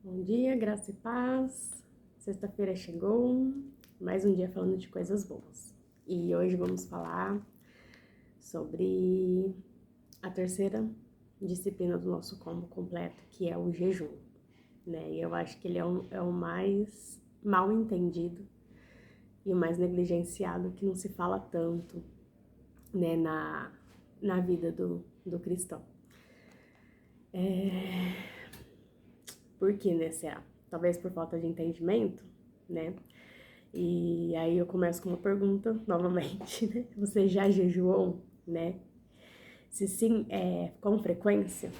Bom dia, graça e paz. Sexta-feira chegou, mais um dia falando de coisas boas. E hoje vamos falar sobre a terceira disciplina do nosso combo completo, que é o jejum, né? E eu acho que ele é o mais mal entendido e o mais negligenciado, que não se fala tanto, né, na vida do cristão. Por que, né, será? Talvez por falta de entendimento, né? E aí eu começo com uma pergunta novamente, né? Você já jejuou, né? Se sim, com frequência,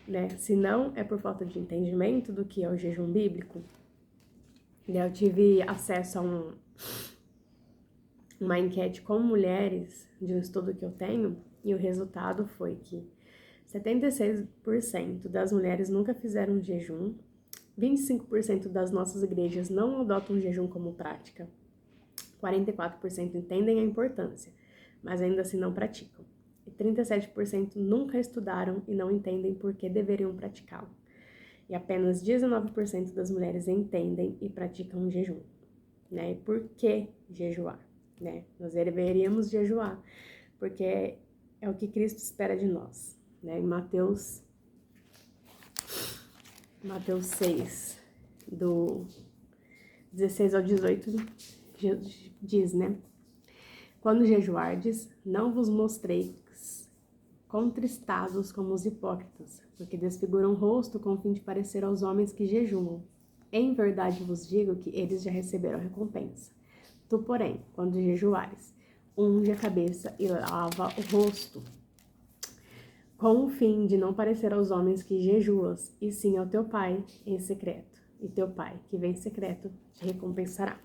né? Se não, é por falta de entendimento do que é o jejum bíblico. Né? Eu tive acesso a uma enquete com mulheres de um estudo que eu tenho e o resultado foi que 76% das mulheres nunca fizeram jejum, 25% das nossas igrejas não adotam o jejum como prática, 44% entendem a importância, mas ainda assim não praticam. E 37% nunca estudaram e não entendem por que deveriam praticá-lo. E apenas 19% das mulheres entendem e praticam o jejum. Né? E por que jejuar? Né? Nós deveríamos jejuar, porque é o que Cristo espera de nós. Né? Em Mateus 6, do 16 ao 18, diz, né? Quando jejuardes, não vos mostreis contristados como os hipócritas, porque desfiguram o rosto com o fim de parecer aos homens que jejuam. Em verdade vos digo que eles já receberam a recompensa. Tu, porém, quando jejuares, unge a cabeça e lava o rosto, com o fim de não parecer aos homens que jejuas, e sim ao teu Pai em secreto. E teu Pai, que vem em secreto, te recompensará.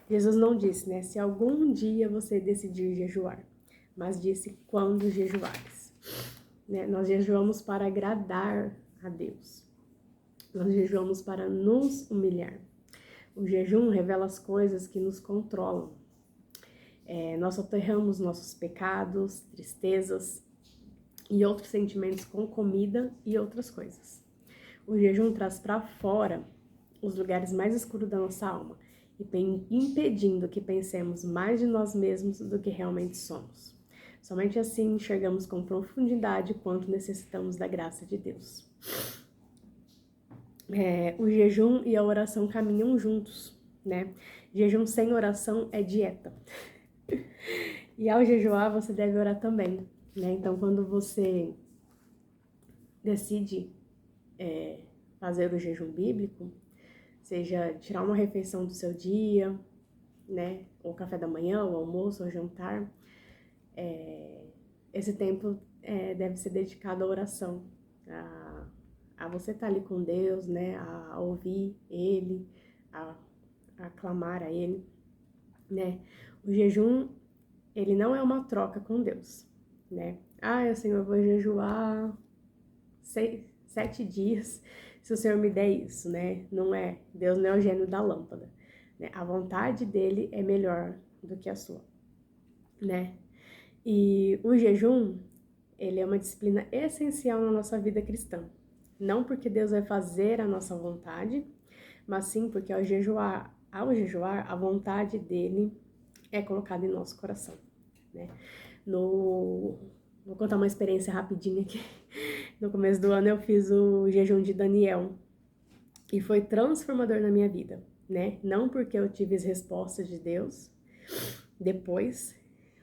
Jesus não disse, né, se algum dia você decidir jejuar, mas disse quando jejuares. Né? Nós jejuamos para agradar a Deus. Nós jejuamos para nos humilhar. O jejum revela as coisas que nos controlam. Nós soterramos nossos pecados, tristezas e outros sentimentos com comida e outras coisas. O jejum traz para fora os lugares mais escuros da nossa alma, impedindo que pensemos mais de nós mesmos do que realmente somos. Somente assim enxergamos com profundidade quanto necessitamos da graça de Deus. O jejum e a oração caminham juntos, né? Jejum sem oração é dieta. E ao jejuar, você deve orar também, né? Então, quando você decide fazer o jejum bíblico, seja tirar uma refeição do seu dia, né? Ou café da manhã, ou almoço, ou jantar, esse tempo deve ser dedicado à oração, a você estar ali com Deus, né? A ouvir Ele, a clamar a Ele, né? O jejum, ele não é uma troca com Deus, né? Senhor, eu vou jejuar 7 dias se o Senhor me der isso, né? Não é, Deus não é o gênio da lâmpada, né? A vontade dele é melhor do que a sua, né? E o jejum, ele é uma disciplina essencial na nossa vida cristã. Não porque Deus vai fazer a nossa vontade, mas sim porque ao jejuar, a vontade dele é colocada em nosso coração, né? Vou contar uma experiência rapidinha aqui. No começo do ano eu fiz o jejum de Daniel e foi transformador na minha vida, né? Não porque eu tive as respostas de Deus depois,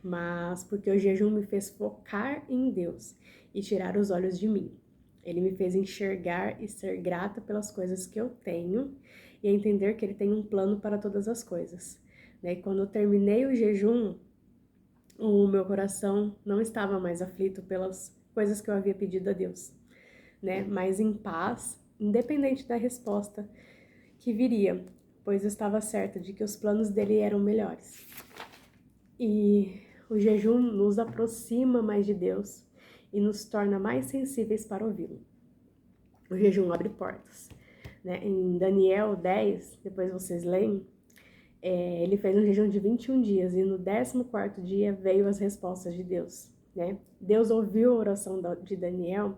mas porque o jejum me fez focar em Deus e tirar os olhos de mim. Ele me fez enxergar e ser grata pelas coisas que eu tenho e entender que Ele tem um plano para todas as coisas. Né? E quando eu terminei o jejum, o meu coração não estava mais aflito pelas coisas que eu havia pedido a Deus, né? Mas em paz, independente da resposta que viria, pois eu estava certa de que os planos dele eram melhores. E o jejum nos aproxima mais de Deus e nos torna mais sensíveis para ouvi-lo. O jejum abre portas, né? Em Daniel 10, depois vocês leem, ele fez um jejum de 21 dias e no 14º dia veio as respostas de Deus, né? Deus ouviu a oração de Daniel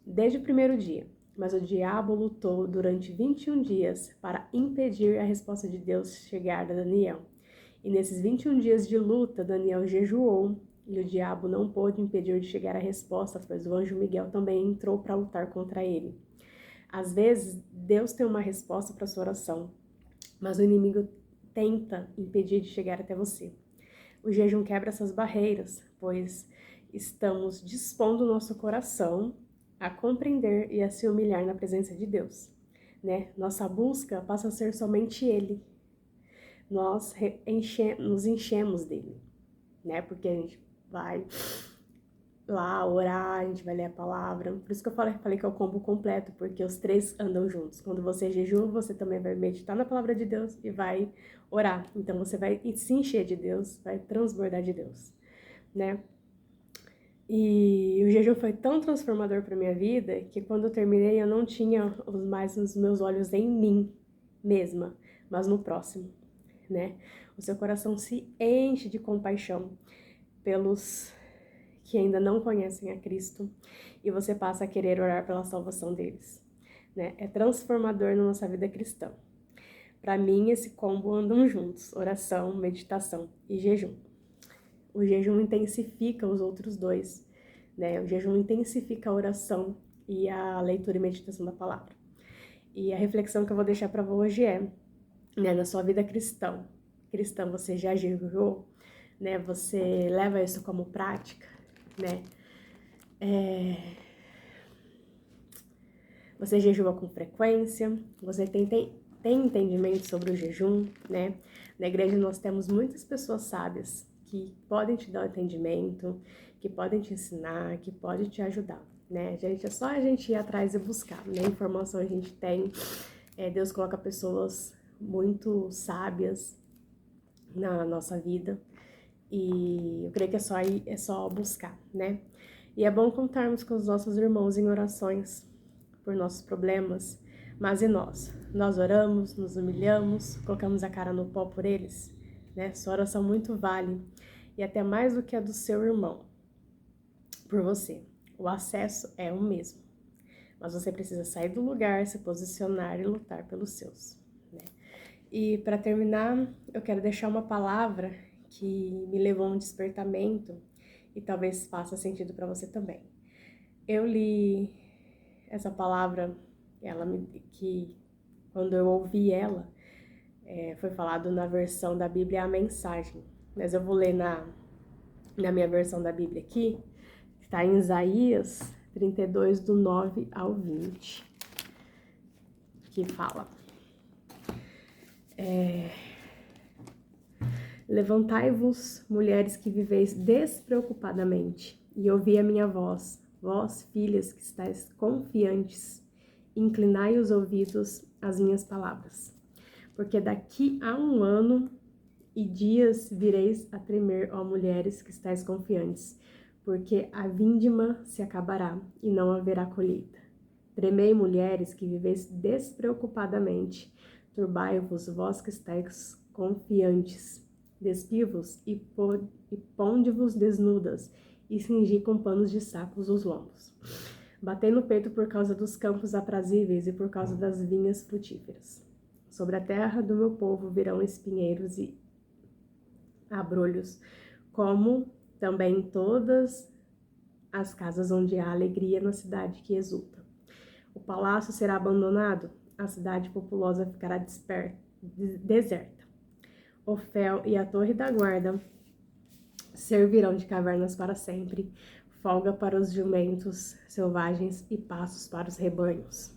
desde o primeiro dia, Mas o diabo lutou durante 21 dias para impedir a resposta de Deus chegar a Daniel. E nesses 21 dias de luta, Daniel jejuou e o diabo não pôde impedir de chegar a resposta, pois o anjo Miguel também entrou para lutar contra ele. Às vezes, Deus tem uma resposta para sua oração, mas o inimigo tenta impedir de chegar até você. O jejum quebra essas barreiras, pois estamos dispondo o nosso coração a compreender e a se humilhar na presença de Deus, né? Nossa busca passa a ser somente Ele. Nós nos enchemos dele, né? Porque a gente vai lá orar, a gente vai ler a palavra. Por isso que eu falei que é o combo completo, porque os três andam juntos. Quando você jejua, você também vai meditar na palavra de Deus e vai orar. Então você vai se encher de Deus, vai transbordar de Deus, né? E o jejum foi tão transformador para minha vida que quando eu terminei eu não tinha mais os meus olhos em mim mesma, mas no próximo, né? O seu coração se enche de compaixão pelos que ainda não conhecem a Cristo e você passa a querer orar pela salvação deles, né? É transformador na nossa vida cristã. Para mim, esse combo andam juntos, oração, meditação e jejum. O jejum intensifica os outros dois, né? O jejum intensifica a oração e a leitura e meditação da palavra. E a reflexão que eu vou deixar para hoje é, né, na sua vida cristã, você já jejuou, né? Você leva isso como prática, né? Você jejua com frequência, você tem entendimento sobre o jejum, né? Na igreja nós temos muitas pessoas sábias que podem te dar o entendimento, que podem te ensinar, que podem te ajudar, né? Gente, é só a gente ir atrás e buscar, né? Informação a gente tem, Deus coloca pessoas muito sábias na nossa vida e eu creio que é só buscar, né? E é bom contarmos com os nossos irmãos em orações por nossos problemas, mas e nós? Nós oramos, nos humilhamos, colocamos a cara no pó por eles, né? Sua oração muito vale, e até mais do que a do seu irmão, por você. O acesso é o mesmo, mas você precisa sair do lugar, se posicionar e lutar pelos seus, né? E para terminar, eu quero deixar uma palavra que me levou a um despertamento e talvez faça sentido para você também. Eu li essa palavra, que quando eu ouvi ela, foi falado na versão da Bíblia a mensagem. Mas eu vou ler na minha versão da Bíblia aqui, que está em Isaías 32, do 9 ao 20, que fala: Levantai-vos, mulheres que viveis despreocupadamente, e ouvi a minha voz, vós, filhas que estáis confiantes, inclinai os ouvidos às minhas palavras. Porque daqui a 1 ano e dias vireis a tremer, ó mulheres que estáis confiantes, porque a vindima se acabará e não haverá colheita. Tremei, mulheres que viveis despreocupadamente, turbai-vos, vós que estáis confiantes, despiu-vos e ponde-vos desnudas, e cingi com panos de sacos os lombos. Batei no peito por causa dos campos aprazíveis e por causa das vinhas frutíferas. Sobre a terra do meu povo virão espinheiros e abrolhos, como também em todas as casas onde há alegria na cidade que exulta. O palácio será abandonado, a cidade populosa ficará deserta. O fel e a torre da guarda servirão de cavernas para sempre, folga para os jumentos selvagens e pastos para os rebanhos.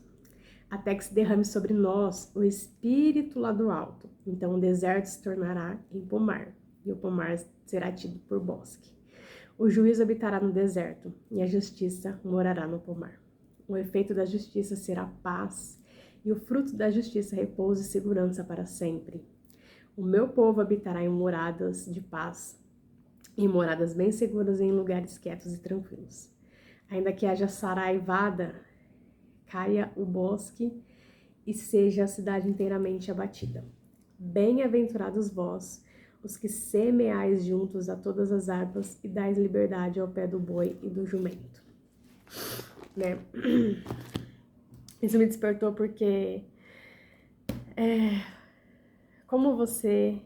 Até que se derrame sobre nós o espírito lá do alto. Então o deserto se tornará em pomar, e o pomar será tido por bosque. O juízo habitará no deserto, e a justiça morará no pomar. O efeito da justiça será paz, e o fruto da justiça repouso e segurança para sempre. O meu povo habitará em moradas de paz, em moradas bem seguras em lugares quietos e tranquilos. Ainda que haja saraivada, caia o bosque e seja a cidade inteiramente abatida. Bem-aventurados vós, os que semeais juntos a todas as árvores e dais liberdade ao pé do boi e do jumento. Né? Isso me despertou porque como você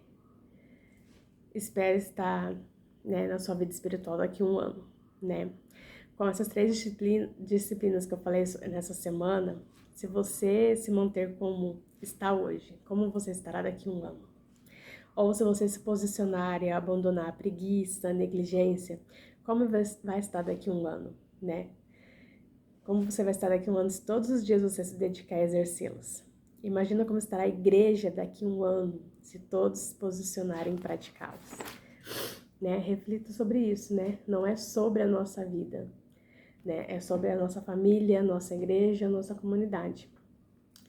espera estar, né, na sua vida espiritual daqui a um ano, né? Com essas 3 disciplinas que eu falei nessa semana, se você se manter como está hoje, como você estará daqui a um ano? Ou se você se posicionar e abandonar a preguiça, a negligência, como vai estar daqui a um ano, né? Como você vai estar daqui a um ano se todos os dias você se dedicar a exercê-las? Imagina como estará a igreja daqui a um ano se todos se posicionarem em praticá-las, né? Reflita sobre isso, né? Não é sobre a nossa vida, né? É sobre a nossa família, a nossa igreja, a nossa comunidade.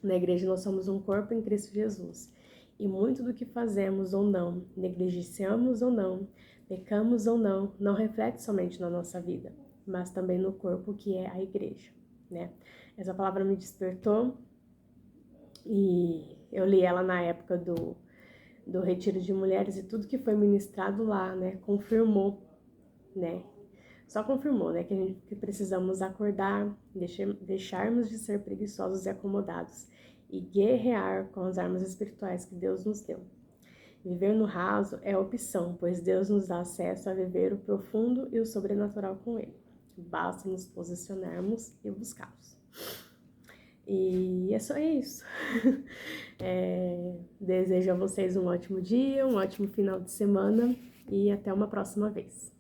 Na igreja nós somos um corpo em Cristo Jesus. E muito do que fazemos ou não, negligenciamos ou não, pecamos ou não, não reflete somente na nossa vida, mas também no corpo que é a igreja, né? Essa palavra me despertou e eu li ela na época do retiro de mulheres e tudo que foi ministrado lá, né, confirmou, né? Só confirmou, né, que precisamos acordar, deixarmos de ser preguiçosos e acomodados e guerrear com as armas espirituais que Deus nos deu. Viver no raso é opção, pois Deus nos dá acesso a viver o profundo e o sobrenatural com Ele. Basta nos posicionarmos e buscá-los. E é só isso. Desejo a vocês um ótimo dia, um ótimo final de semana e até uma próxima vez.